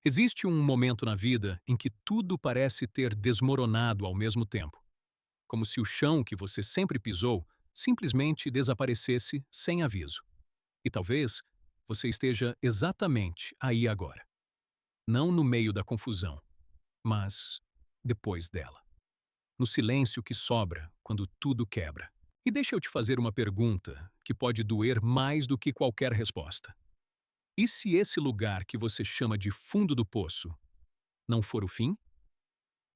Existe um momento na vida em que tudo parece ter desmoronado ao mesmo tempo, como se o chão que você sempre pisou simplesmente desaparecesse sem aviso. E talvez você esteja exatamente aí agora, não no meio da confusão, mas depois dela, no silêncio que sobra quando tudo quebra. E deixa eu te fazer uma pergunta que pode doer mais do que qualquer resposta. E se esse lugar que você chama de fundo do poço não for o fim?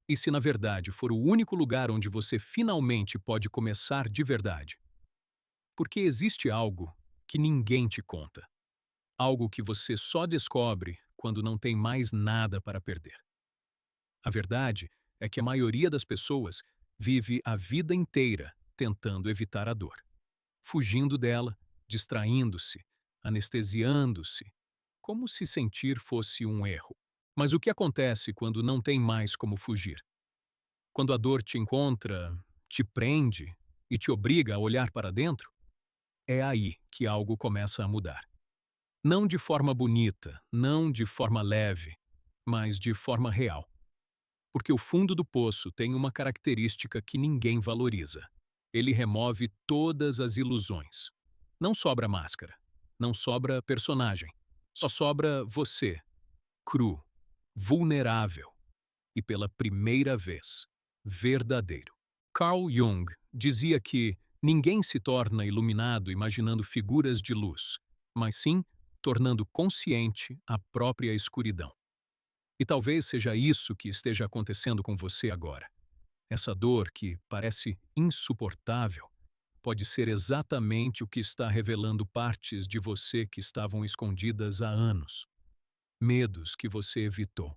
E se na verdade for o único lugar onde você finalmente pode começar de verdade? Porque existe algo que ninguém te conta. Algo que você só descobre quando não tem mais nada para perder. A verdade é que a maioria das pessoas vive a vida inteira tentando evitar a dor, fugindo dela, distraindo-se, anestesiando-se, como se sentir fosse um erro. Mas o que acontece quando não tem mais como fugir? Quando a dor te encontra, te prende e te obriga a olhar para dentro, é aí que algo começa a mudar. Não de forma bonita, não de forma leve, mas de forma real. Porque o fundo do poço tem uma característica que ninguém valoriza. Ele remove todas as ilusões. Não sobra máscara, não sobra personagem. Só sobra você, cru, vulnerável e, pela primeira vez, verdadeiro. Carl Jung dizia que ninguém se torna iluminado imaginando figuras de luz, mas sim tornando consciente a própria escuridão. E talvez seja isso que esteja acontecendo com você agora. Essa dor que parece insuportável pode ser exatamente o que está revelando partes de você que estavam escondidas há anos. Medos que você evitou,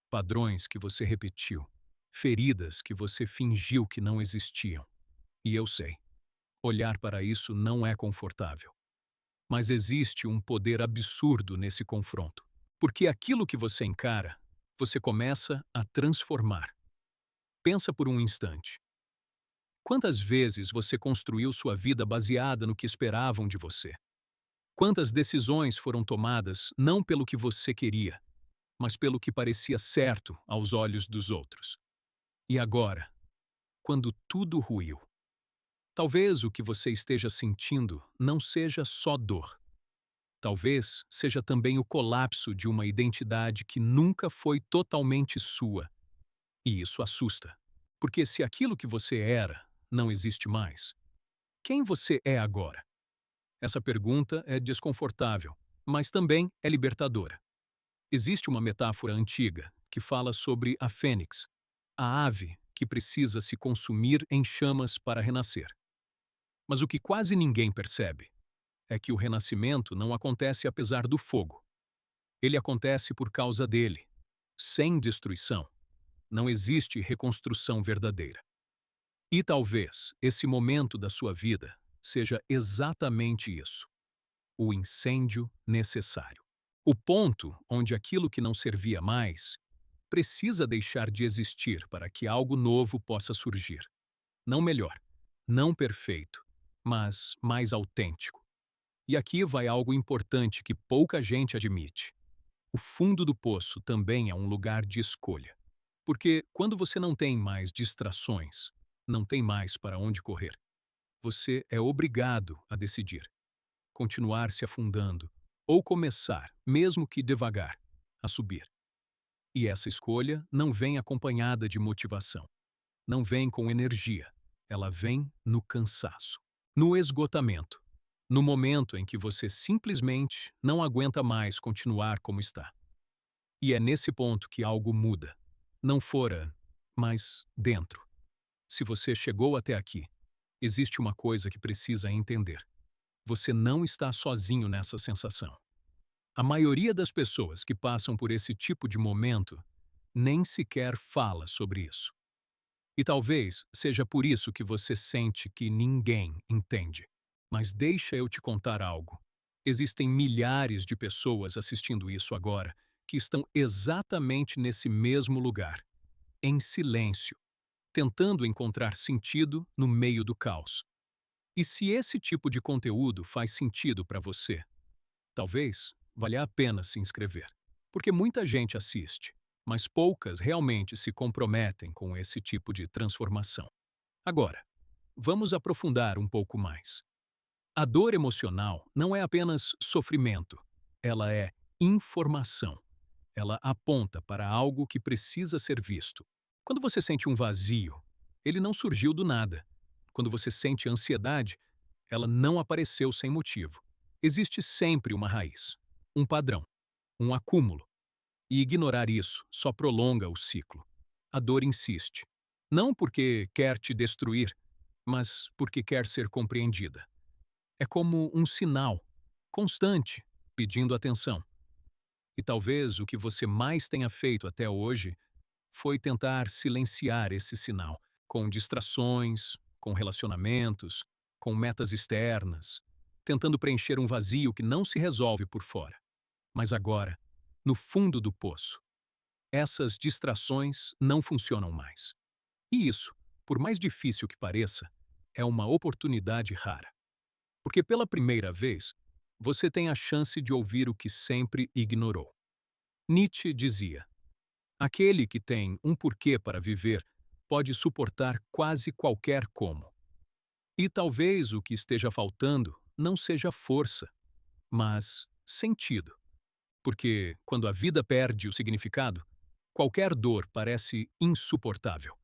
padrões que você repetiu, feridas que você fingiu que não existiam. E eu sei, olhar para isso não é confortável. Mas existe um poder absurdo nesse confronto. Porque aquilo que você encara, você começa a transformar. Pensa por um instante. Quantas vezes você construiu sua vida baseada no que esperavam de você? Quantas decisões foram tomadas não pelo que você queria, mas pelo que parecia certo aos olhos dos outros? E agora, quando tudo ruiu, talvez o que você esteja sentindo não seja só dor. Talvez seja também o colapso de uma identidade que nunca foi totalmente sua. E isso assusta. Porque se aquilo que você era não existe mais, quem você é agora? Essa pergunta é desconfortável, mas também é libertadora. Existe uma metáfora antiga que fala sobre a fênix, a ave que precisa se consumir em chamas para renascer. Mas o que quase ninguém percebe é que o renascimento não acontece apesar do fogo. Ele acontece por causa dele. Sem destruição, não existe reconstrução verdadeira. E talvez esse momento da sua vida seja exatamente isso: o incêndio necessário. O ponto onde aquilo que não servia mais precisa deixar de existir para que algo novo possa surgir. Não melhor, não perfeito, mas mais autêntico. E aqui vai algo importante que pouca gente admite. O fundo do poço também é um lugar de escolha. Porque quando você não tem mais distrações, não tem mais para onde correr, você é obrigado a decidir. Continuar se afundando ou começar, mesmo que devagar, a subir. E essa escolha não vem acompanhada de motivação. Não vem com energia. Ela vem no cansaço, no esgotamento, no momento em que você simplesmente não aguenta mais continuar como está. E é nesse ponto que algo muda. Não fora, mas dentro. Se você chegou até aqui, existe uma coisa que precisa entender. Você não está sozinho nessa sensação. A maioria das pessoas que passam por esse tipo de momento nem sequer fala sobre isso. E talvez seja por isso que você sente que ninguém entende. Mas deixa eu te contar algo. Existem milhares de pessoas assistindo isso agora que estão exatamente nesse mesmo lugar, em silêncio, tentando encontrar sentido no meio do caos. E se esse tipo de conteúdo faz sentido para você, talvez valha a pena se inscrever. Porque muita gente assiste, mas poucas realmente se comprometem com esse tipo de transformação. Agora, vamos aprofundar um pouco mais. A dor emocional não é apenas sofrimento, ela é informação. Ela aponta para algo que precisa ser visto. Quando você sente um vazio, ele não surgiu do nada. Quando você sente ansiedade, ela não apareceu sem motivo. Existe sempre uma raiz, um padrão, um acúmulo. E ignorar isso só prolonga o ciclo. A dor insiste. Não porque quer te destruir, mas porque quer ser compreendida. É como um sinal, constante, pedindo atenção. E talvez o que você mais tenha feito até hoje foi tentar silenciar esse sinal, com distrações, com relacionamentos, com metas externas, tentando preencher um vazio que não se resolve por fora. Mas agora, no fundo do poço, essas distrações não funcionam mais. E isso, por mais difícil que pareça, é uma oportunidade rara. Porque pela primeira vez, você tem a chance de ouvir o que sempre ignorou. Nietzsche dizia: aquele que tem um porquê para viver pode suportar quase qualquer como. E talvez o que esteja faltando não seja força, mas sentido. Porque, quando a vida perde o significado, qualquer dor parece insuportável.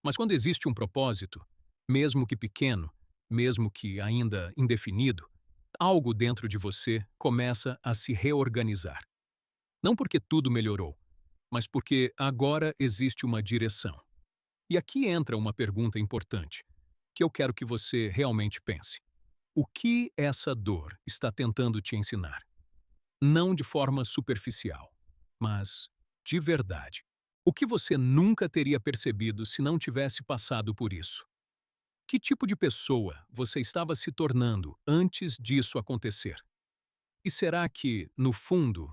Mas quando existe um propósito, mesmo que pequeno, mesmo que ainda indefinido, algo dentro de você começa a se reorganizar. Não porque tudo melhorou, mas porque agora existe uma direção. E aqui entra uma pergunta importante, que eu quero que você realmente pense. O que essa dor está tentando te ensinar? Não de forma superficial, mas de verdade. O que você nunca teria percebido se não tivesse passado por isso? Que tipo de pessoa você estava se tornando antes disso acontecer? E será que, no fundo,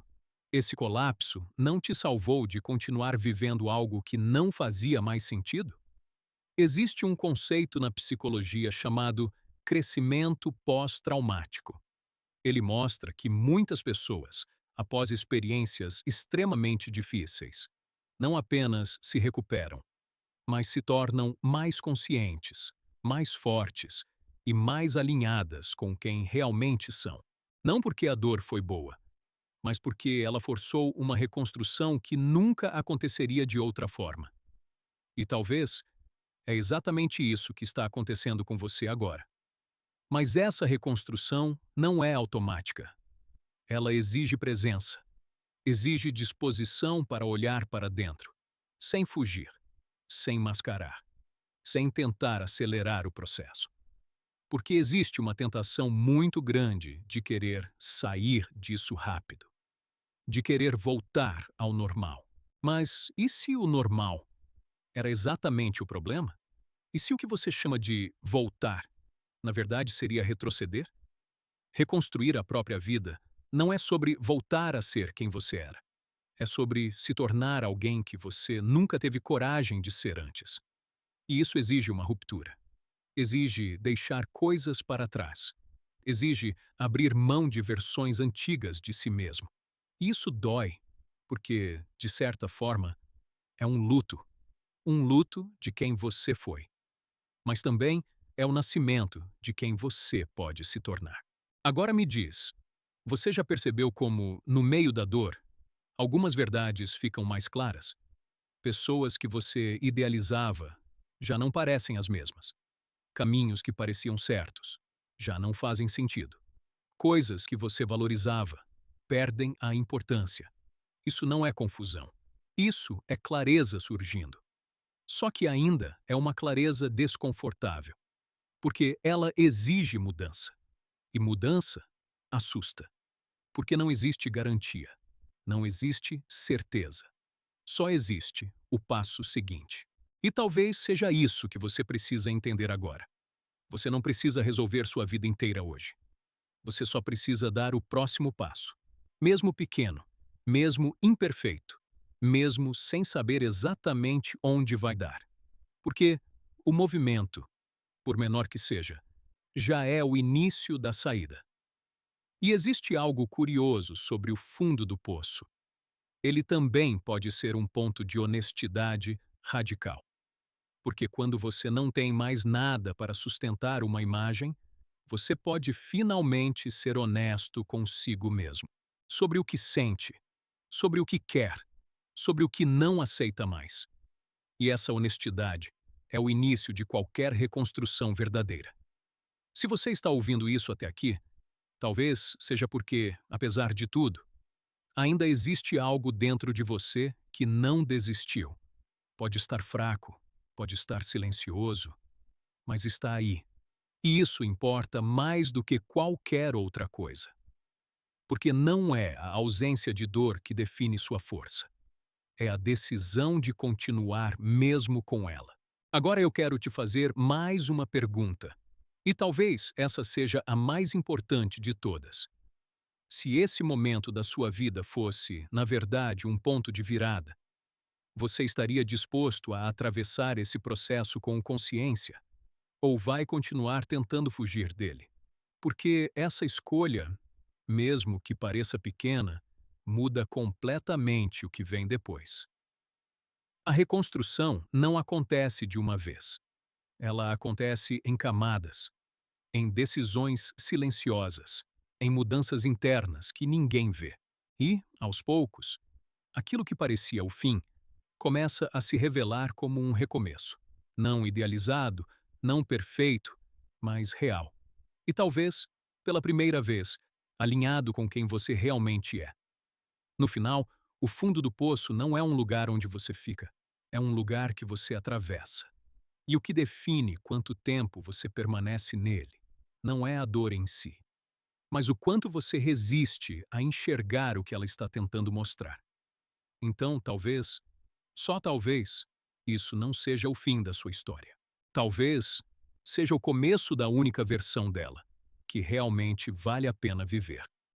esse colapso não te salvou de continuar vivendo algo que não fazia mais sentido? Existe um conceito na psicologia chamado crescimento pós-traumático. Ele mostra que muitas pessoas, após experiências extremamente difíceis, não apenas se recuperam, mas se tornam mais conscientes, mais fortes e mais alinhadas com quem realmente são. Não porque a dor foi boa, mas porque ela forçou uma reconstrução que nunca aconteceria de outra forma. E talvez é exatamente isso que está acontecendo com você agora. Mas essa reconstrução não é automática. Ela exige presença, exige disposição para olhar para dentro, sem fugir, sem mascarar, sem tentar acelerar o processo. Porque existe uma tentação muito grande de querer sair disso rápido, de querer voltar ao normal. Mas e se o normal era exatamente o problema? E se o que você chama de voltar, na verdade, seria retroceder? Reconstruir a própria vida não é sobre voltar a ser quem você era. É sobre se tornar alguém que você nunca teve coragem de ser antes. E isso exige uma ruptura. Exige deixar coisas para trás. Exige abrir mão de versões antigas de si mesmo. E isso dói, porque, de certa forma, é um luto. Um luto de quem você foi. Mas também é o nascimento de quem você pode se tornar. Agora me diz, você já percebeu como, no meio da dor, algumas verdades ficam mais claras? Pessoas que você idealizava já não parecem as mesmas. Caminhos que pareciam certos já não fazem sentido. Coisas que você valorizava perdem a importância. Isso não é confusão. Isso é clareza surgindo. Só que ainda é uma clareza desconfortável, porque ela exige mudança. E mudança assusta, porque não existe garantia, não existe certeza. Só existe o passo seguinte. E talvez seja isso que você precisa entender agora. Você não precisa resolver sua vida inteira hoje. Você só precisa dar o próximo passo. Mesmo pequeno, mesmo imperfeito, mesmo sem saber exatamente onde vai dar. Porque o movimento, por menor que seja, já é o início da saída. E existe algo curioso sobre o fundo do poço. ele também pode ser um ponto de honestidade radical. Porque quando você não tem mais nada para sustentar uma imagem, você pode finalmente ser honesto consigo mesmo. Sobre o que sente, sobre o que quer, sobre o que não aceita mais. E essa honestidade é o início de qualquer reconstrução verdadeira. Se você está ouvindo isso até aqui, talvez seja porque, apesar de tudo, ainda existe algo dentro de você que não desistiu. Pode estar fraco, pode estar silencioso, mas está aí. E isso importa mais do que qualquer outra coisa. Porque não é a ausência de dor que define sua força. É a decisão de continuar mesmo com ela. Agora eu quero te fazer mais uma pergunta. E talvez essa seja a mais importante de todas. Se esse momento da sua vida fosse, na verdade, um ponto de virada, você estaria disposto a atravessar esse processo com consciência? Ou vai continuar tentando fugir dele? Porque essa escolha, mesmo que pareça pequena, muda completamente o que vem depois. A reconstrução não acontece de uma vez. Ela acontece em camadas, em decisões silenciosas, em mudanças internas que ninguém vê. E, aos poucos, aquilo que parecia o fim começa a se revelar como um recomeço. Não idealizado, não perfeito, mas real. E talvez, pela primeira vez, alinhado com quem você realmente é. No final, o fundo do poço não é um lugar onde você fica, é um lugar que você atravessa. E o que define quanto tempo você permanece nele não é a dor em si, mas o quanto você resiste a enxergar o que ela está tentando mostrar. Então, talvez, só talvez, isso não seja o fim da sua história. Talvez seja o começo da única versão dela, que realmente vale a pena viver.